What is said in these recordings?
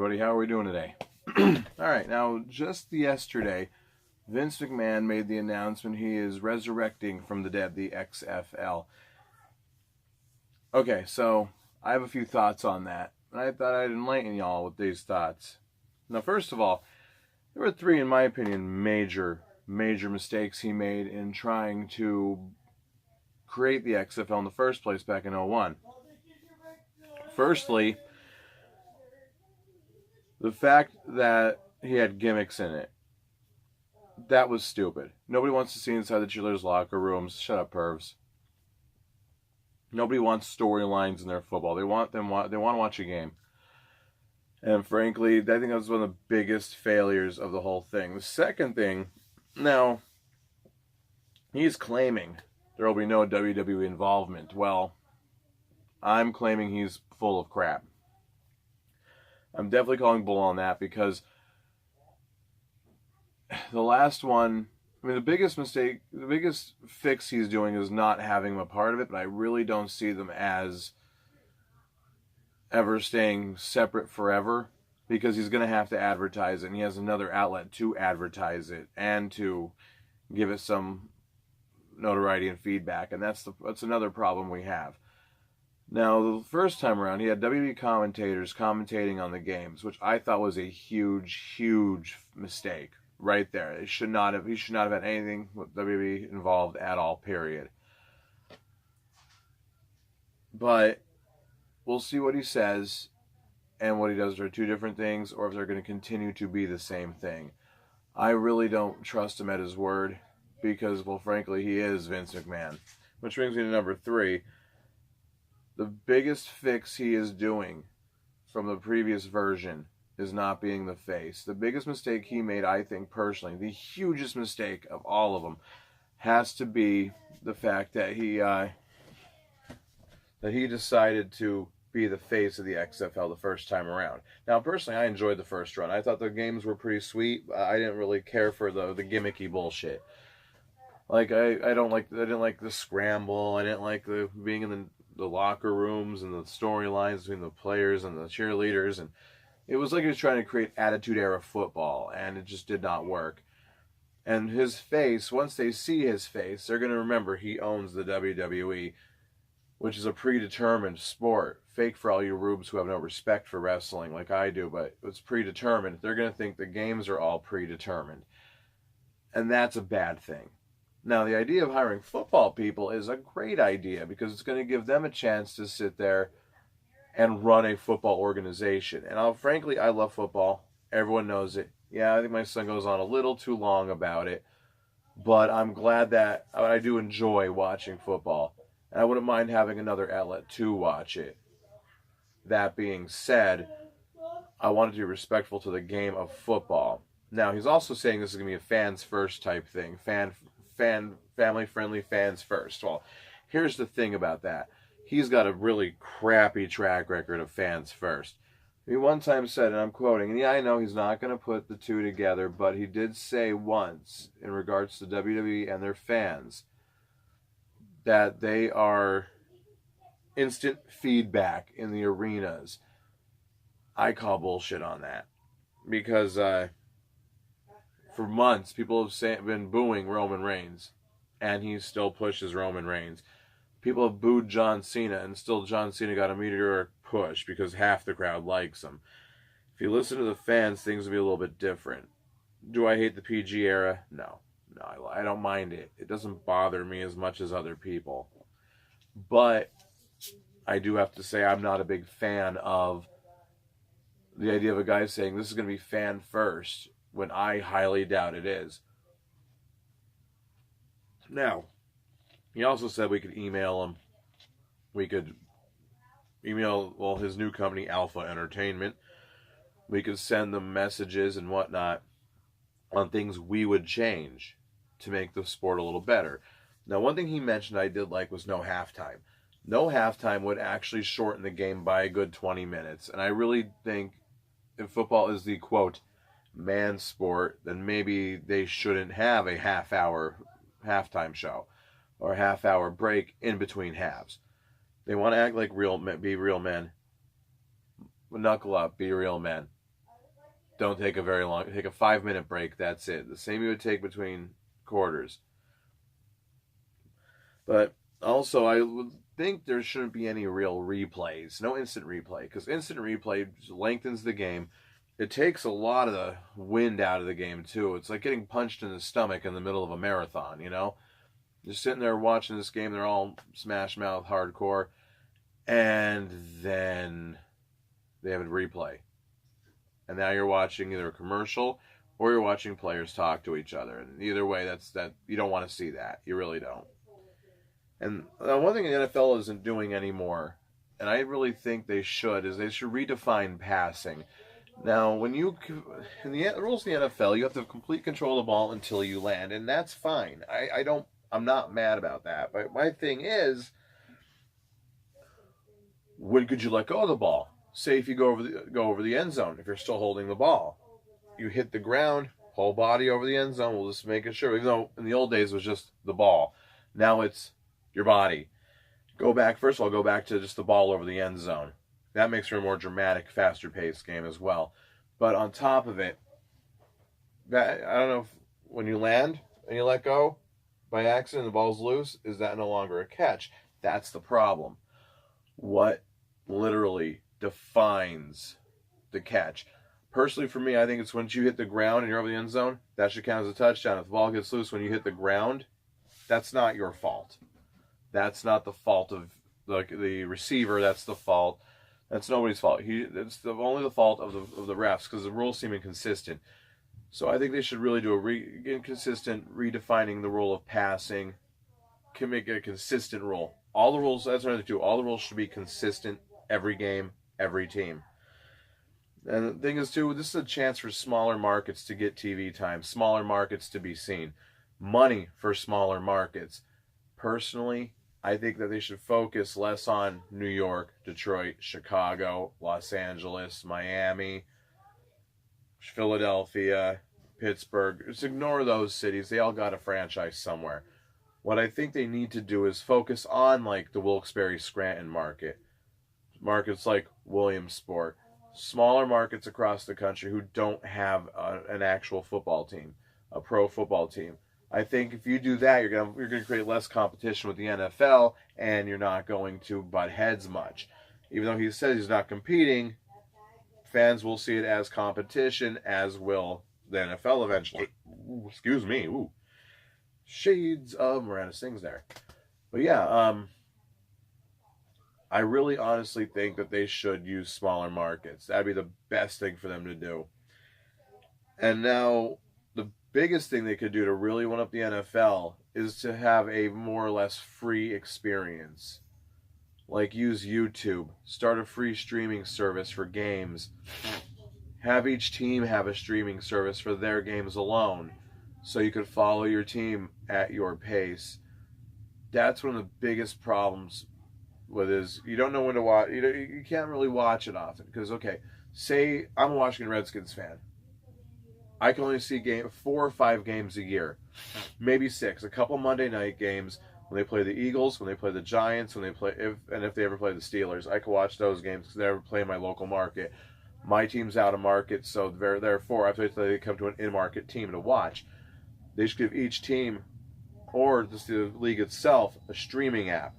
everybody. How are we doing today? All right, now just yesterday, Vince McMahon made the announcement he is resurrecting from the dead the XFL. Okay, so I have a few thoughts on that, and I thought I'd enlighten y'all with these thoughts. Now, first of all, there were three, in my opinion, major mistakes he made in trying to create the XFL in the first place back in 01. Firstly, the fact that he had gimmicks in it. That was stupid. Nobody wants to see inside the cheerleaders' locker rooms. Shut up, pervs. Nobody wants storylines in their football. They want to watch a game. And frankly, I think that was one of the biggest failures of the whole thing. The second thing, now, he's claiming there will be no WWE involvement. Well, I'm claiming he's full of crap. I'm definitely calling bull on that because the last one, I mean, the biggest fix he's doing is not having him a part of it, but I really don't see them as ever staying separate forever because he's going to have to advertise it, and he has another outlet to advertise it and to give it some notoriety and feedback, and that's another problem we have. Now, the first time around, he had WWE commentators commentating on the games, which I thought was a huge mistake right there. He should not have had anything with WWE involved at all, period. But we'll see what he says and what he does. Are two different things, or if they're going to continue to be the same thing. I really don't trust him at his word because, well, frankly, he is Vince McMahon. Which brings me to number 3. The biggest fix he is doing from the previous version is not being the face. The biggest mistake he made, I think personally, the hugest mistake of all of them, has to be the fact that he decided to be the face of the XFL the first time around. Now, personally, I enjoyed the first run. I thought the games were pretty sweet. I didn't really care for the gimmicky bullshit. Like I didn't like the scramble. I didn't like the being in the locker rooms and the storylines between the players and the cheerleaders, and it was like he was trying to create Attitude Era football, and it just did not work. And his face, once they see his face, they're going to remember he owns the WWE, which is a predetermined sport. Fake for all you rubes who have no respect for wrestling like I do, but it's predetermined. They're going to think the games are all predetermined. And that's a bad thing. Now, the idea of hiring football people is a great idea because it's going to give them a chance to sit there and run a football organization. And frankly, I love football. Everyone knows it. Yeah, I think my son goes on a little too long about it. But I'm glad that I do enjoy watching football. And I wouldn't mind having another outlet to watch it. That being said, I want to be respectful to the game of football. Now, he's also saying this is going to be a fans first type thing. Family-friendly fans first. Well, here's the thing about that. He's got a really crappy track record of fans first. He one time said, and I'm quoting, and yeah, I know he's not going to put the two together, but he did say once, in regards to WWE and their fans, that they are instant feedback in the arenas. I call bullshit on that. Because for months, people have been booing Roman Reigns, and he still pushes Roman Reigns. People have booed John Cena, and still John Cena got a meteoric push because half the crowd likes him. If you listen to the fans, things will be a little bit different. Do I hate the PG era? No, I don't mind it. It doesn't bother me as much as other people. But I do have to say I'm not a big fan of the idea of a guy saying this is going to be fan first when I highly doubt it is. Now, he also said we could email him. We could email, his new company, Alpha Entertainment. We could send them messages and whatnot on things we would change to make the sport a little better. Now, one thing he mentioned I did like was no halftime. No halftime would actually shorten the game by a good 20 minutes. And I really think if football is the, quote, man sport, then maybe they shouldn't have a half-hour halftime show or a half-hour break in between halves. They want to act like be real men. Knuckle up, be real men. Don't take a very long. Take a 5-minute break. That's it. The same you would take between quarters. But also, I would think there shouldn't be any real replays. No instant replay, because instant replay lengthens the game. It takes a lot of the wind out of the game too. It's like getting punched in the stomach in the middle of a marathon. You're sitting there watching this game. They're all smash mouth hardcore, and then they have a replay. And now you're watching either a commercial or you're watching players talk to each other. And either way, you don't want to see that. You really don't. And one thing the NFL isn't doing anymore, and I really think they should, is they should redefine passing. Now, in the rules of the NFL, you have to have complete control of the ball until you land, and that's fine. I'm not mad about that. But my thing is, when could you let go of the ball? Say if you go over the end zone, if you're still holding the ball, you hit the ground, whole body over the end zone. We'll just make it sure. Even though in the old days it was just the ball, now it's your body. First of all, go back to just the ball over the end zone. That makes for a more dramatic, faster paced game as well. But on top of it, I don't know if when you land and you let go by accident, the ball's loose, is that no longer a catch? That's the problem. What literally defines the catch? Personally, for me, I think it's once you hit the ground and you're over the end zone, that should count as a touchdown. If the ball gets loose when you hit the ground, that's not your fault. That's not the fault of the receiver. That's the fault. That's nobody's fault. It's only the fault of the refs, because the rules seem inconsistent. So I think they should really do inconsistent redefining the rule of passing. Can make it a consistent rule. All the rules. That's another two. All the rules should be consistent every game, every team. And the thing is, too, this is a chance for smaller markets to get TV time, smaller markets to be seen, money for smaller markets. Personally, I think that they should focus less on New York, Detroit, Chicago, Los Angeles, Miami, Philadelphia, Pittsburgh. Just ignore those cities. They all got a franchise somewhere. What I think they need to do is focus on like the Wilkes-Barre, Scranton market. Markets like Williamsport. Smaller markets across the country who don't have an actual football team, a pro football team. I think if you do that, you're gonna create less competition with the NFL, and you're not going to butt heads much. Even though he says he's not competing, fans will see it as competition, as will the NFL eventually. Ooh, excuse me. Ooh. Shades of Miranda Sings there. But yeah, I really honestly think that they should use smaller markets. That'd be the best thing for them to do. And now, the biggest thing they could do to really one up the NFL is to have a more or less free experience. Like use YouTube, start a free streaming service for games, have each team have a streaming service for their games alone, so you could follow your team at your pace. That's one of the biggest problems with is you don't know when to watch. You can't really watch it often because say I'm a Washington Redskins fan. I can only see 4 or 5 games a year, maybe 6. A couple Monday night games when they play the Eagles, when they play the Giants, if they ever play the Steelers. I can watch those games because they ever play in my local market. My team's out of market, so therefore I have to wait till they come to an in-market team to watch. They should give each team, or just the league itself, a streaming app.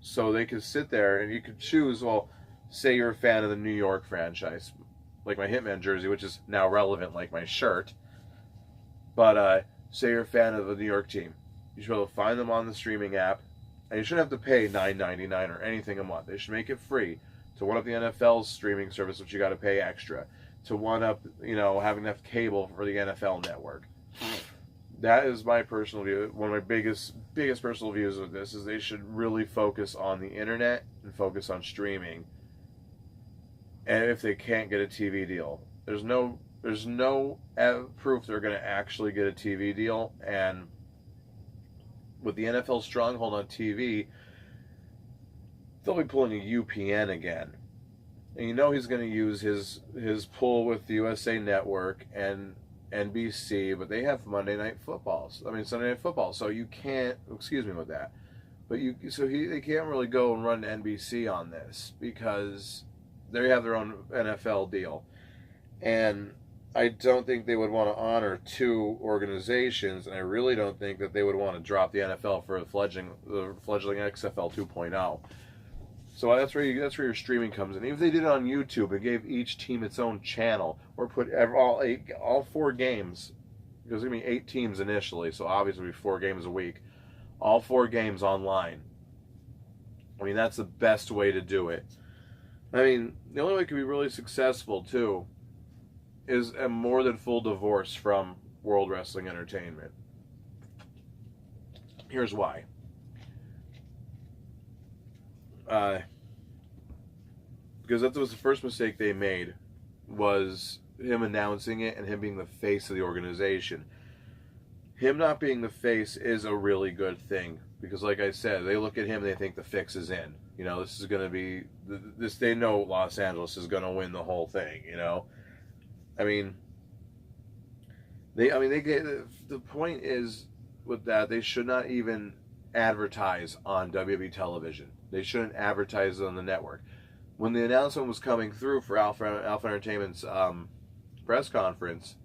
So they could sit there and you could choose, well, say you're a fan of the New York franchise, like my Hitman jersey, which is now relevant like my shirt. But say you're a fan of the New York team. You should be able to find them on the streaming app, and you shouldn't have to pay $9.99 or anything a month. They should make it free. To one up the NFL's streaming service, which you got to pay extra. To one up, having enough cable for the NFL network. That is my personal view. One of my biggest personal views of this is they should really focus on the internet and focus on streaming. And if they can't get a TV deal, there's no proof they're going to actually get a TV deal. And with the NFL stronghold on TV, they'll be pulling a UPN again. And he's going to use his pull with the USA Network and NBC, but they have Sunday Night Football. So you can't, excuse me with that, but they can't really go and run NBC on this because they have their own NFL deal. And I don't think they would want to honor two organizations, and I really don't think that they would want to drop the NFL for the fledgling XFL 2.0. So that's where your streaming comes in. Even if they did it on YouTube and gave each team its own channel, or put all 4 games, because there's going to be 8 teams initially, so obviously it'll be 4 games a week, all 4 games online. I mean, that's the best way to do it. I mean, the only way it could be really successful, too, is a more than full divorce from World Wrestling Entertainment. Here's why. Because that was the first mistake they made, was him announcing it and him being the face of the organization. Him not being the face is a really good thing, because like I said, they look at him and they think the fix is in. You know, this is going to be, they know Los Angeles is going to win the whole thing, you know. I mean, the point is with that, they should not even advertise on WWE television. They shouldn't advertise on the network. When the announcement was coming through for Alpha Entertainment's press conference,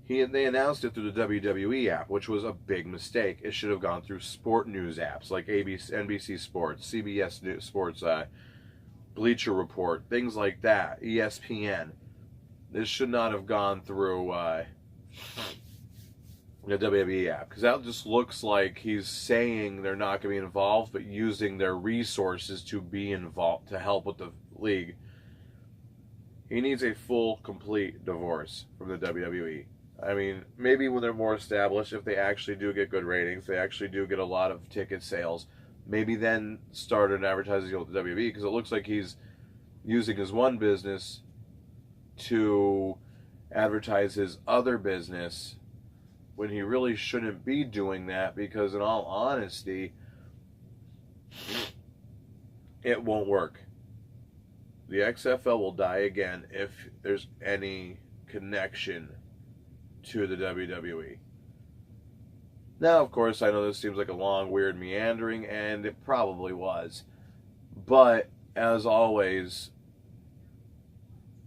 they announced it through the WWE app, which was a big mistake. It should have gone through sport news apps like NBC Sports, CBS News Sports, Bleacher Report, things like that, ESPN. This should not have gone through the WWE app, because that just looks like he's saying they're not going to be involved, but using their resources to be involved, to help with the league. He needs a full, complete divorce from the WWE. I mean, maybe when they're more established, if they actually do get good ratings, they actually do get a lot of ticket sales, maybe then start an advertising deal with the WWE, because it looks like he's using his one business to advertise his other business, when he really shouldn't be doing that, because in all honesty, it won't work. The XFL will die again if there's any connection to the WWE. Now, of course, I know this seems like a long, weird meandering, and it probably was. But, as always,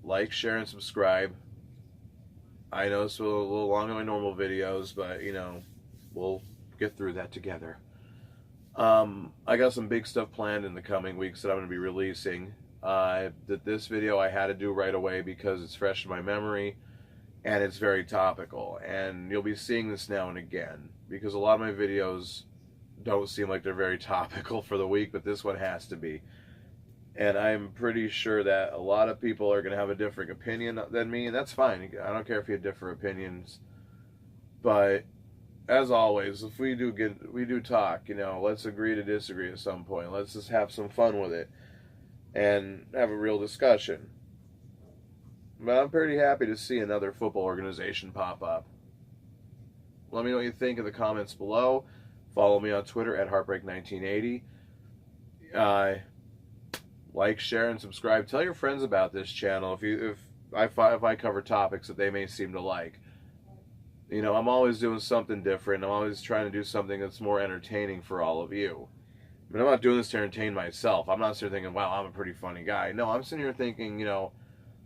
like, share, and subscribe. I know it's a little longer than my normal videos, but, you know, we'll get through that together. I got some big stuff planned in the coming weeks that I'm going to be releasing. This video I had to do right away because it's fresh in my memory, and it's very topical. And you'll be seeing this now and again, because a lot of my videos don't seem like they're very topical for the week, but this one has to be. And I'm pretty sure that a lot of people are going to have a different opinion than me, and that's fine. I don't care if you have different opinions. But, as always, if we do talk, you know, let's agree to disagree at some point. Let's just have some fun with it and have a real discussion. But I'm pretty happy to see another football organization pop up. Let me know what you think in the comments below. Follow me on Twitter at Heartbreak1980. Like, share, and subscribe. Tell your friends about this channel if I cover topics that they may seem to like. You know, I'm always doing something different. I'm always trying to do something that's more entertaining for all of you. But I'm not doing this to entertain myself. I'm not sitting here thinking, wow, I'm a pretty funny guy. No, I'm sitting here thinking, you know,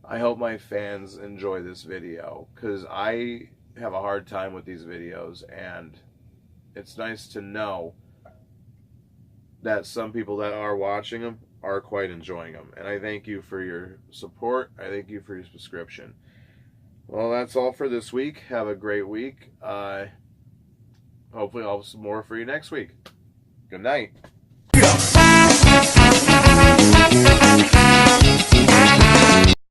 I hope my fans enjoy this video, because I have a hard time with these videos, and it's nice to know that some people that are watching them are quite enjoying them. And I thank you for your support. I thank you for your subscription. Well, that's all for this week. Have a great week. Hopefully I'll have some more for you next week. Good night.